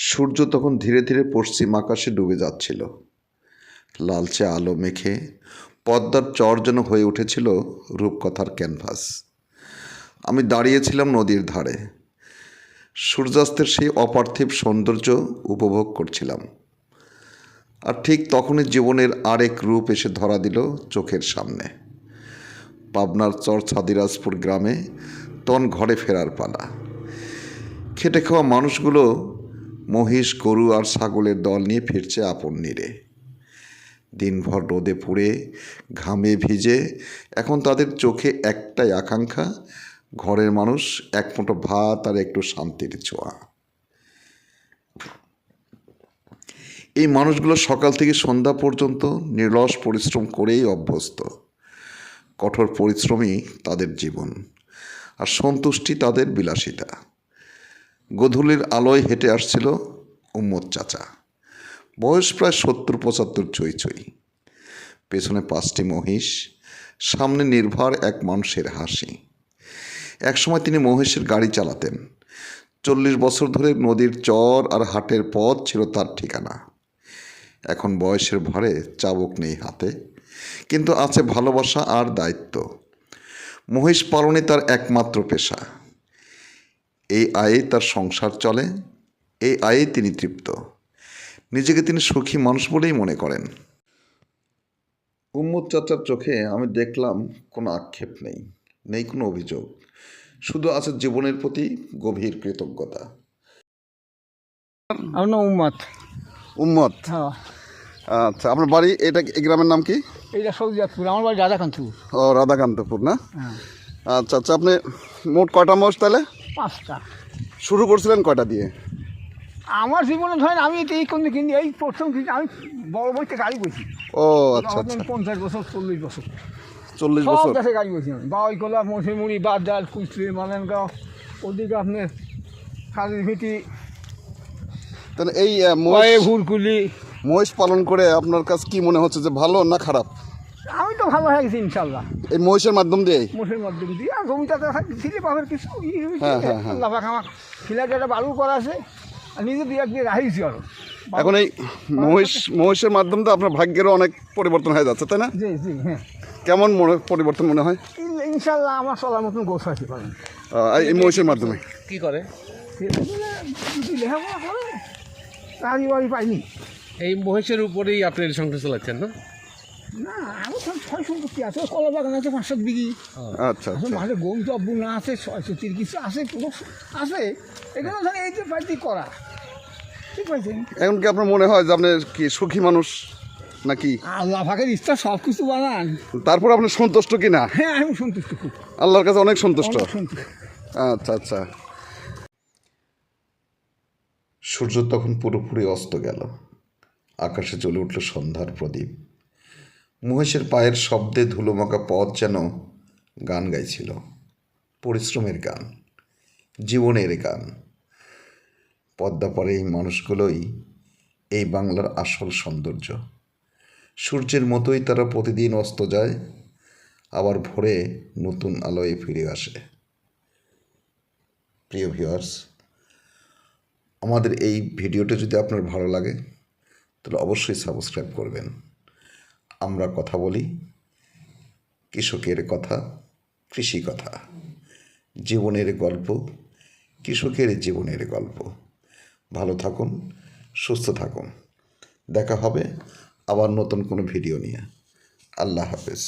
সূর্য তখন ধীরে ধীরে পশ্চিম আকাশে ডুবে যাচ্ছিল। লালচে আলো মেখে পদ্মার চর যেন হয়ে উঠেছিল রূপকথার ক্যানভাস। আমি দাঁড়িয়েছিলাম নদীর ধারে, সূর্যাস্তের সেই অপার্থিব সৌন্দর্য উপভোগ করছিলাম। আর ঠিক তখনই জীবনের আরেক রূপ এসে ধরা দিল চোখের সামনে। পাবনার চর ছাদিরাজপুর গ্রামে তখন ঘরে ফেরার পালা। খেটে খাওয়া মানুষগুলো মহিষ, গরু আর ছাগলের দল নিয়ে ফিরছে আপন নীড়ে। দিনভর রোদে পুড়ে ঘামে ভিজে এখন তাদের চোখে একটাই আকাঙ্ক্ষা, ঘরের মানুষ এক মুঠো ভাত আর একটু শান্তির ছোঁয়া। এই মানুষগুলো সকাল থেকে সন্ধ্যা পর্যন্ত নিরলস পরিশ্রম করেই অভ্যস্ত। কঠোর পরিশ্রমই তাদের জীবন, আর সন্তুষ্টি তাদের বিলাসিতা। গোধূলির আলোয় হেঁটে আসছিল উম্মত চাচা, বয়স প্রায় 70-75 ছই ছই। পেছনে 5টি মহিষ, সামনে নির্ভর এক মানুষের হাসি। একসময় তিনি মহিষের গাড়ি চালাতেন। 40 বছর ধরে নদীর চর আর হাটের পথ ছিল তার ঠিকানা। এখন বয়সের ভারে চাবুক নেই হাতে, কিন্তু আছে ভালোবাসা আর দায়িত্ব। মহিষ পালনে তার একমাত্র পেশা। এই আয়ে তার সংসার চলে, এই আয়ে তিনি তৃপ্ত। নিজেকে তিনি সুখী মানুষ বলেই মনে করেন। উম্মত চাচার চোখে আমি দেখলাম কোনো আক্ষেপ নেই, নেই কোনো অভিযোগ, শুধু আছে জীবনের প্রতি গভীর কৃতজ্ঞতা। উম্মত, হ্যাঁ, আচ্ছা, আপনার বাড়ি এই গ্রামের নাম কি? এইটা সৌদিয়াতপুর, আমার বাড়ি রাধাকান্তপুর। ও, রাধাকান্তপুর না? হ্যাঁ। আচ্ছা আচ্ছা, আপনি মোট কয়টা মোষ তাহলে 5টা। শুরু করছিলেন কয়টা দিয়ে? আমার জীবনে ধরেন আমি এই কোন কিনি, এই প্রথম কিনি আমি বড় বইতে গাড়ি বইছি। ও আচ্ছা আচ্ছা, 50 বছর 40 বছর 40 সব বছর। দেশে গাড়ি বইছি আমি। বাউই কলা, মশিমুড়ি, বাদডাল, কুচরি, মালেনগাঁও, ওদিকে আপনার খালি ভিটি, তাহলে এই ভুরকুলি। মহিষ পালন করে আপনার কাছে কি মনে হচ্ছে, যে ভালো না খারাপ? আমি তো ভালো হয়ে গেছি ইনশাল্লাহ, এই মহিষের মাধ্যম দিয়ে। মোষের মাধ্যম দিয়ে। আর জমিটাতে ছিলে পাবের কিছু হ্যাঁ হ্যাঁ হ্যাঁ, আল্লাহ পাক আমার খিলাটা একটা বালু করা আছে, আর নিজে দিয়ে একদিন রাখিছি আরো। এখন এই মহিষের মাধ্যম তো আপনার ভাগ্যেরও অনেক পরিবর্তন হয়ে যাচ্ছে, তাই না? জি জি, হ্যাঁ। কেমন পরিবর্তন মনে হয়? ইনশাল্লাহ আমার চলার মতন গোছ আছে পারেন। এই মহিষের মাধ্যমে কি করে? লেখাপড়া করে, চাকরি বাড়ি পাইনি। এই মহিষের উপরেই আপনি সংসার চালাচ্ছেন না? না, আমার সব ছয় সম্পত্তি আছে, কলা বাগান আছে 5-7 বিঘি। আচ্ছা আচ্ছা, মাঝে গরু জব্বু না আছে, 600 কিছু আছে, পুরো আছে। এখানে ধরেন এই যে পাইতি করা, ঠিক পাইছেন? এখন কি আপনার মনে হয় যে আপনি কি সুখী মানুষ নাকি? আল্লাহ পাকের ইচ্ছা সব কিছু বানান। তারপর আপনি সন্তুষ্ট কি না? হ্যাঁ, আমি সন্তুষ্ট, খুব আল্লাহর কাছে অনেক সন্তুষ্ট। সন্তুষ্ট। আচ্ছা আচ্ছা। সূর্য তখন পুরোপুরি অস্ত গেল। আকাশে জ্বলে উঠল সন্ধ্যার প্রদীপ। মহিষের পায়ের শব্দে ধুলোমাখা পথ যেন গান গাইছিল, পরিশ্রমের গান, জীবনের গান। পদ্মা পারে এই মানুষগুলোই এই বাংলার আসল সৌন্দর্য। সূর্যের মতোই তারা প্রতিদিন অস্ত যায়, আবার ভোরে নতুন আলোয় ফিরে আসে। প্রিয় ভিউয়ার্স, আমাদের এই ভিডিওটা যদি আপনার ভালো লাগে তাহলে অবশ্যই সাবস্ক্রাইব করবেন। আমরা কথা বলি কৃষকের কথা, কৃষি কথা, জীবনের গল্প, কৃষকের জীবনের গল্প। ভালো থাকুন, সুস্থ থাকুন। দেখা হবে আবার নতুন কোনো ভিডিও নিয়ে। আল্লাহ হাফেজ।